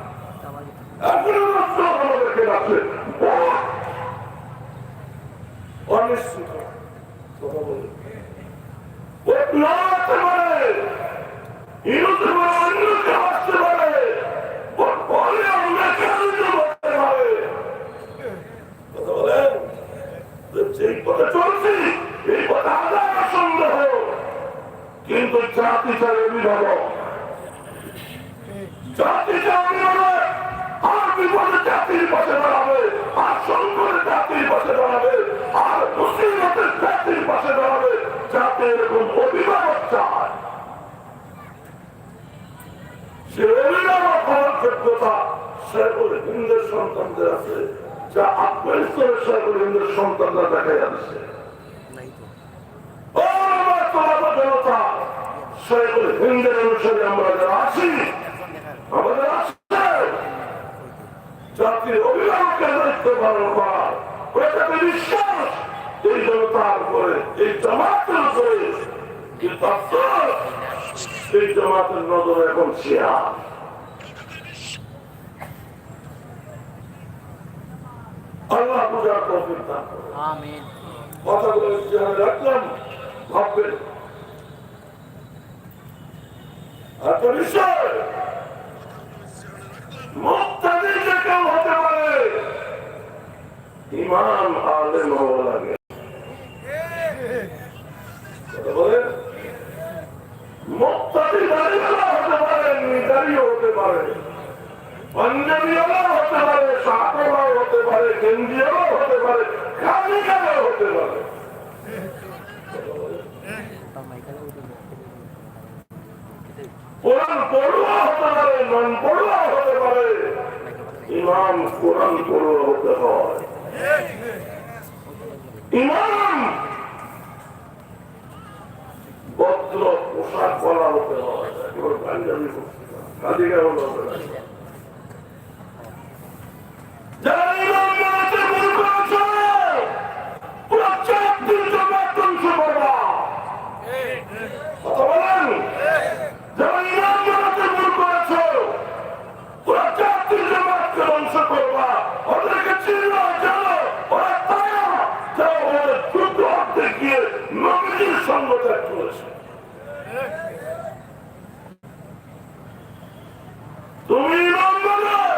এখনো মসজিদ আমাদেরকে রাখছে অনিশ্চিত। কথা বলে না হতে পারে, ইউতে পারে, অন্য কেউ আসতে পারে, বলে আমরা কেউ বলতে পারে। কথা বলেন, যেই পথে চলছি এই পথে আদায় সন্দেহ, কিন্তু জাতি চাই অভিভাবক, জাতি চাই অভিভাবক। আর বিপদে জাতির পাশে দাঁড়াবে, আর সংকটে জাতির পাশে দাঁড়াবে, আর মুসিবতের জাতির পাশে দাঁড়াবে। জাতি এরকম অভিভাবক চায়, সে অভিভাবক হওয়ার যোগ্যতা শেখুল হিন্দের সন্তানদের আছে, যা আফগানিস্তানের শেখুল হিন্দের সন্তানরা দেখা যাচ্ছে। শেখুল হিন্দের অনুসারে আমরা যারা আছি, আমাদের আছে জাতির অভিভাবকের দায়িত্ব পালন করা, এটাতে বিশ্বাস এই জনতার উপরে, এই জামাতের উপরে, এই জামাতের নজরে এখন শিয়া। আল্লাহ পূজার তৌফিক দান করুন। আমিন। কথাগুলো যেভাবে রাখলাম ভাববেন। একটা বিষয়, মুক্তাদি যে কেউ হতে পারে, ইমাম আলেম হওয়া লাগে। মুক্তাদি দাঁড়িয়েও হতে পারে, নিদারিও হতে পারে, পাঞ্জাবিও হতে পারে, সাকরাও হতে পারে, কেন্দ্রীয় হতে পারে, কালিকাও হতে পারে। কোরআন পড়ুয়া হতে পারে, নন পড়ুয়া হতে পারে, ইমাম কোরআন পড়ুয়া হতে হয়। ইমাম বস্ত্র পোশাক পরা হতে হয়, পাঞ্জাবি কাদিকা হতে হবে। যারা ইমাম বানাতে ভুল করেছ, পুরো 4 দিন জমা ধ্বংস করবা। কথা বলেন, যারা ইমাম বানাতে ভুল করেছ, পুরো 4 দিন জমাকে ধ্বংস করবা। ওদেরকে চিনল, জানো, ওরা তারা যারা ওদের যুদ্ধ হাতে গিয়ে নবীজির সঙ্গ ত্যাগ করেছে। তুমি ইমাম বানাও,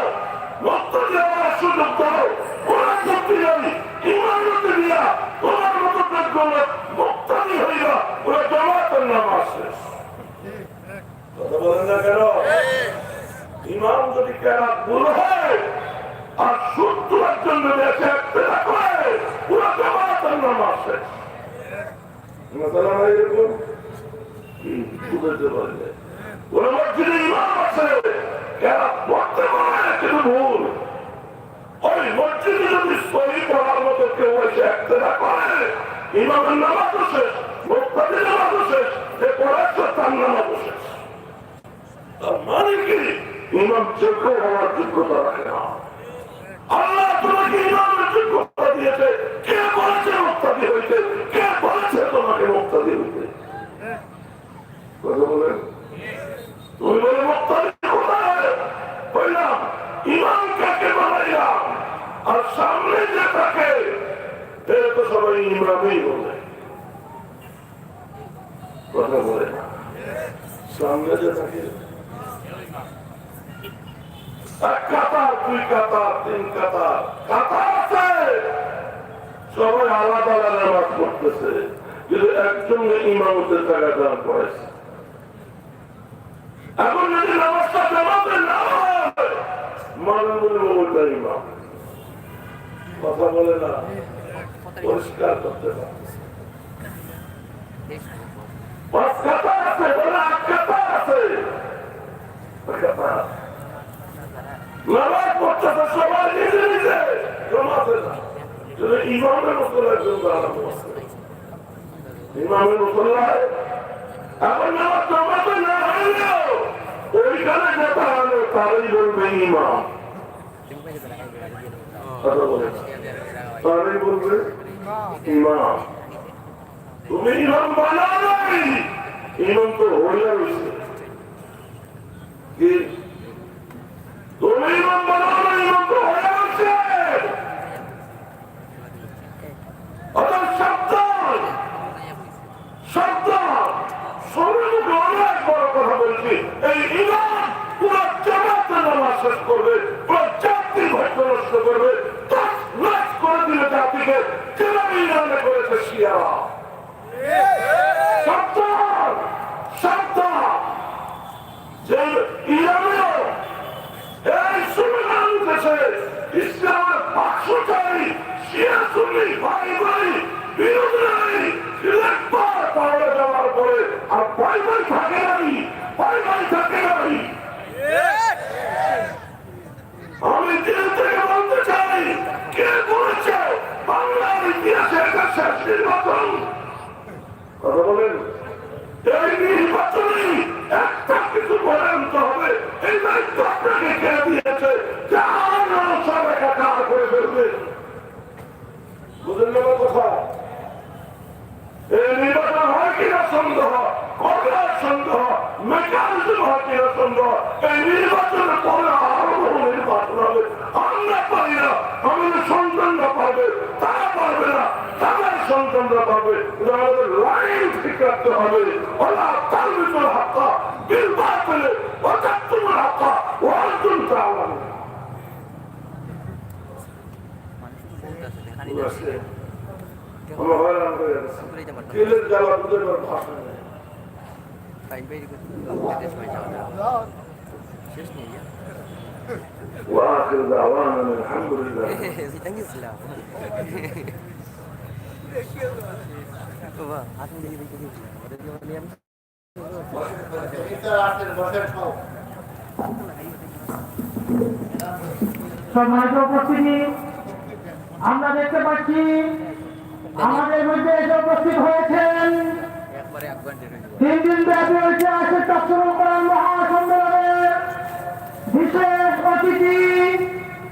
রক্ত দেওয়ার সুযোগ দাও, ওরা করতে যাবি, ইমানতে দিয়া তোমার মতো দেখবে মুক্তানি হইয়া ওরা জমাতের নাম আসে। কথা বলেন না কেন? ইমাম যদি কেরাত ভুল হয় আর শুদ্ধ একজন যদি এসে একতেরা করে, ওরা জমাতের নাম আসে। এরকম বুঝতে পারলে ওরা মসজিদে ইমাম আছে, কেরাত পড়তে পারে কিন্তু ভুল। ওই মসজিদে যদি সহি পড়ার মতো কেউ এসে একতেরা করে, ইমামের নামাজ শেষ, মুক্তাদির নামাজ শেষ, যে পড়াচ্ছে তার নামাজ শেষ। তার মানে কি ইমাম যোগ্য হওয়ার যোগ্যতা রাখে না। আল্লাহ তোমাকে ইমামের যোগ্যতা দিয়েছে, কে বলেছে মুক্তাদি হইতে, কে বলেছে তোমাকে মুক্তাদি হইতে? কথা বলেন, তুমি বলে মুক্তাদি কোথায় হইলাম? ইমাম কাকে বানাইলাম? আর সামনে যে থাকে এটা তো সবাই ইমামই বলে। কথা বলে না, সামনে যে থাকে এক কাতার, 2 কাতার, 3 কাতার, কাতার আছে, সবাই আলাদা আলাদা নামাজ পড়তেছে, কিন্তু একজনকে ইমামতের জায়গা দান করেছে। এখন যদি নামাজটা জামাতে না হয়, মানুষ বলবো ওইটা ইমাম। কথা বলে না, পরিষ্কার করতে পারে। 5 কাতার আছে, বলে 8 কাতার আছে, নামাজ পড়তেছে সবাই নিজে নিজে, জমাতে না। যদি ইমামের মুসল্লায় ইমামের মুসল্লায় এখন নামাজ জমাতে না হইলেও ওইখানে যেটা হলো তারই বলবে ইমাম। তারই বলবে ইমাম। তুমি ইমাম বানাও নাই, ইমাম তো হইয়া রয়েছে। কি তুমি ইমাম বানাও না, ইমাম তো হয়ে আছে। অর্থাৎ সাবধান, সাবধান। শরীরকে অনেক বড় কথা বলছি, এই ইমাম পুরো জামাতে নামাজ শেষ করবে, পুরো জাতির ভাগ্য নষ্ট করবে, নাশ করে দিলে জাতিকে, যেভাবে ইরানে করেছে শিয়ারা। সাবধান, সাবধান। যে ইরানেও এই সুবিধার দেশে ইসলামের বাক্স চাই, শিয়া সুন্নি ভাই ভাই বিরোধী নাই, একবার পাওয়া যাওয়ার পরে আর ভাই ভাই থাকে নাই, ভাই ভাই থাকে নাই। আমি দিল থেকে বলতে চাই, কে বলেছে বাংলার ইতিহাসে একটা শেষ নির্বাচন? কথা বলেন, এই নির্বাচনে একটা কিছু বলে আনতে হবে। এই দায়িত্ব আপনাকে কে দিয়েছে যে আরো সব একাকার করে ফেলবে? বুঝলেন না আমার কথা? এই নির্বাচন হয় কিনা সন্দেহ, করার সন্দেহ, মেকানিজম হয় কিনা সন্দেহ। এই নির্বাচনের পরে আরো বহু নির্বাচন হবে। আমরা পারি না, আমাদের সন্তানরা পারবে, তারা পারবে না, তাদের সন্তানরা পারবে। আমাদের লাইন ঠিক রাখতে হবে। ওরা তার ভিতরে হাক্কা বিল বার পেলে অর্থাৎ তোমার হাক্কা ও অর্জুন চাওয়া واخر دعوانا الحمد لله সম্মানিত উপস্থিতি, আমরা দেখতে পাচ্ছি আমাদের মধ্যে এসে উপস্থিত হয়েছেন 3 দিন ব্যাপী ঐতিহাসিক চট্টগ্রাম